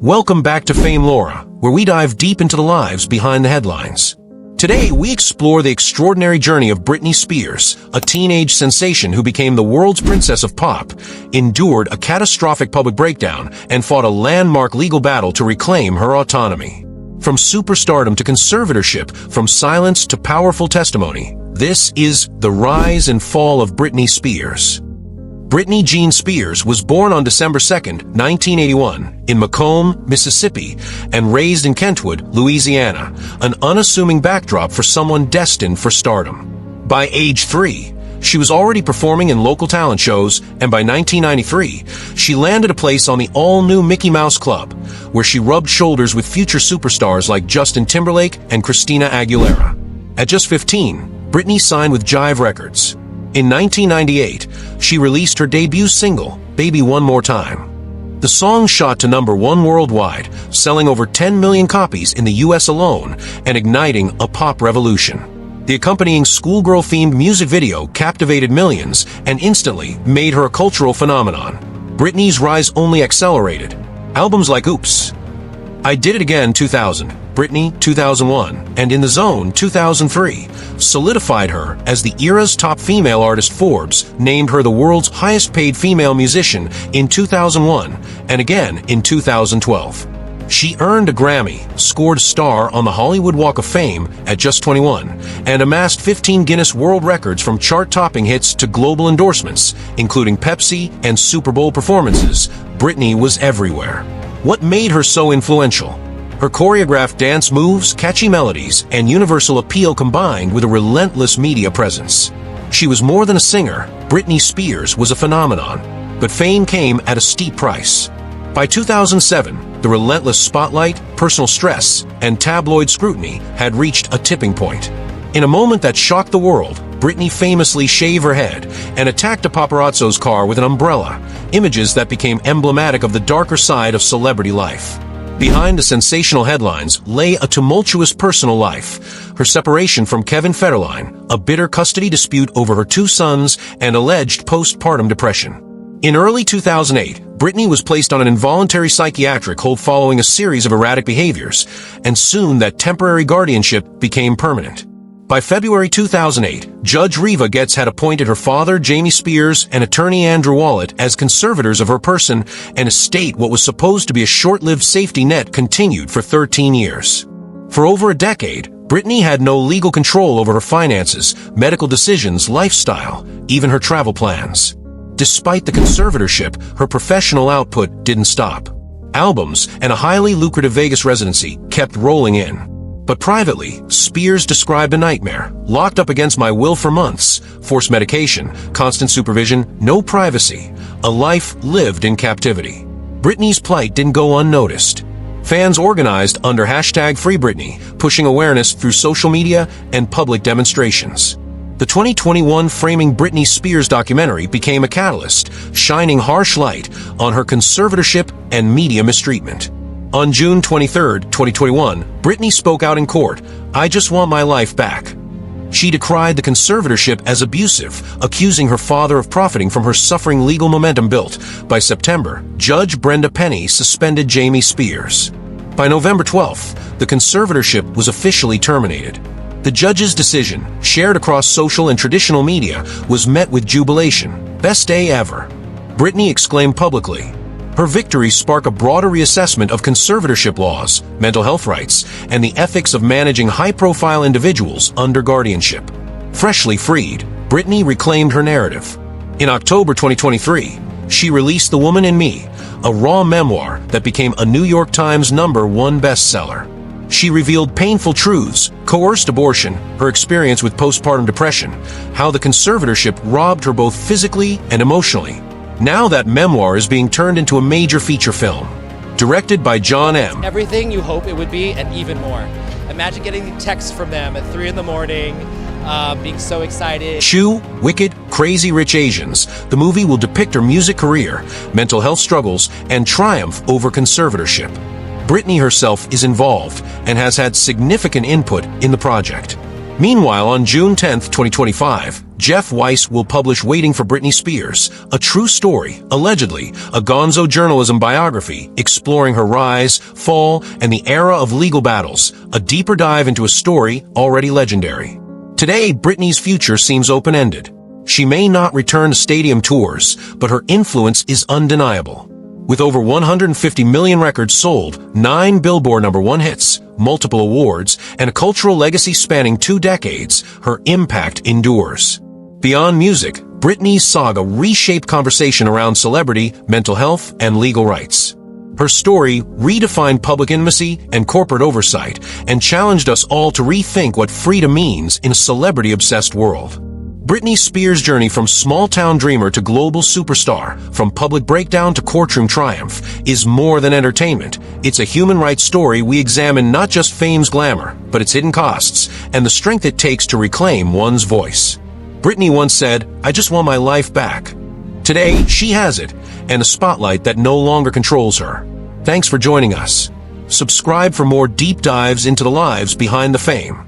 Welcome back to Fame Laura, where we dive deep into the lives behind the headlines. Today, we explore the extraordinary journey of Britney Spears, a teenage sensation who became the world's princess of pop, endured a catastrophic public breakdown, and fought a landmark legal battle to reclaim her autonomy. From superstardom to conservatorship, from silence to powerful testimony, this is the rise and fall of Britney Spears. Britney Jean Spears was born on December 2, 1981, in Macomb, Mississippi, and raised in Kentwood, Louisiana, an unassuming backdrop for someone destined for stardom. By age 3, she was already performing in local talent shows, and by 1993, she landed a place on the all-new Mickey Mouse Club, where she rubbed shoulders with future superstars like Justin Timberlake and Christina Aguilera. At just 15, Britney signed with Jive Records. In 1998, she released her debut single, Baby One More Time. The song shot to #1 worldwide, selling over 10 million copies in the US alone and igniting a pop revolution. The accompanying schoolgirl-themed music video captivated millions and instantly made her a cultural phenomenon. Britney's rise only accelerated. Albums like Oops, I Did It Again 2000, Britney 2001, and In the Zone 2003 solidified her as the era's top female artist. Forbes named her the world's highest-paid female musician in 2001 and again in 2012. She earned a Grammy, scored a star on the Hollywood Walk of Fame at just 21, and amassed 15 Guinness World Records from chart-topping hits to global endorsements, including Pepsi and Super Bowl performances. Britney was everywhere. What made her so influential? Her choreographed dance moves, catchy melodies, and universal appeal combined with a relentless media presence. She was more than a singer. Britney Spears was a phenomenon, but fame came at a steep price. By 2007, the relentless spotlight, personal stress, and tabloid scrutiny had reached a tipping point. In a moment that shocked the world, Britney famously shaved her head and attacked a paparazzo's car with an umbrella, images that became emblematic of the darker side of celebrity life. Behind the sensational headlines lay a tumultuous personal life: her separation from Kevin Federline, a bitter custody dispute over her 2 sons, and alleged postpartum depression. In early 2008, Britney was placed on an involuntary psychiatric hold following a series of erratic behaviors, and soon that temporary guardianship became permanent. By February 2008, Judge Reva Getz had appointed her father, Jamie Spears, and attorney Andrew Wallet as conservators of her person, and estate. What was supposed to be a short-lived safety net continued for 13 years. For over a decade, Britney had no legal control over her finances, medical decisions, lifestyle, even her travel plans. Despite the conservatorship, her professional output didn't stop. Albums and a highly lucrative Vegas residency kept rolling in. But privately, Spears described a nightmare: locked up against my will for months, forced medication, constant supervision, no privacy, a life lived in captivity. Britney's plight didn't go unnoticed. Fans organized under #FreeBritney, pushing awareness through social media and public demonstrations. The 2021 Framing Britney Spears documentary became a catalyst, shining harsh light on her conservatorship and media mistreatment. On June 23, 2021, Britney spoke out in court. "I just want my life back." She decried the conservatorship as abusive, accusing her father of profiting from her suffering. Legal momentum built. By September, Judge Brenda Penny suspended Jamie Spears. By November 12th, the conservatorship was officially terminated. The judge's decision, shared across social and traditional media, was met with jubilation. "Best day ever," Britney exclaimed publicly. Her victories spark a broader reassessment of conservatorship laws, mental health rights, and the ethics of managing high-profile individuals under guardianship. Freshly freed, Britney reclaimed her narrative. In October 2023, she released The Woman in Me, a raw memoir that became a New York Times #1 bestseller. She revealed painful truths: coerced abortion, her experience with postpartum depression, how the conservatorship robbed her both physically and emotionally. Now that memoir is being turned into a major feature film. Directed by John M. Everything you hope it would be, and even more. Imagine getting texts from them at 3 in the morning, being so excited. Chew, Wicked, Crazy Rich Asians. The movie will depict her music career, mental health struggles, and triumph over conservatorship. Britney herself is involved and has had significant input in the project. Meanwhile, on June 10, 2025, Jeff Weiss will publish Waiting for Britney Spears, a true story, allegedly, a gonzo journalism biography exploring her rise, fall, and the era of legal battles, a deeper dive into a story already legendary. Today, Britney's future seems open-ended. She may not return to stadium tours, but her influence is undeniable. With over 150 million records sold, 9 Billboard #1 hits, multiple awards, and a cultural legacy spanning 2 decades, her impact endures. Beyond music, Britney's saga reshaped conversation around celebrity, mental health, and legal rights. Her story redefined public intimacy and corporate oversight and challenged us all to rethink what freedom means in a celebrity-obsessed world. Britney Spears' journey from small-town dreamer to global superstar, from public breakdown to courtroom triumph, is more than entertainment. It's a human rights story we examine not just fame's glamour, but its hidden costs and the strength it takes to reclaim one's voice. Britney once said, "I just want my life back." Today, she has it, and a spotlight that no longer controls her. Thanks for joining us. Subscribe for more deep dives into the lives behind the fame.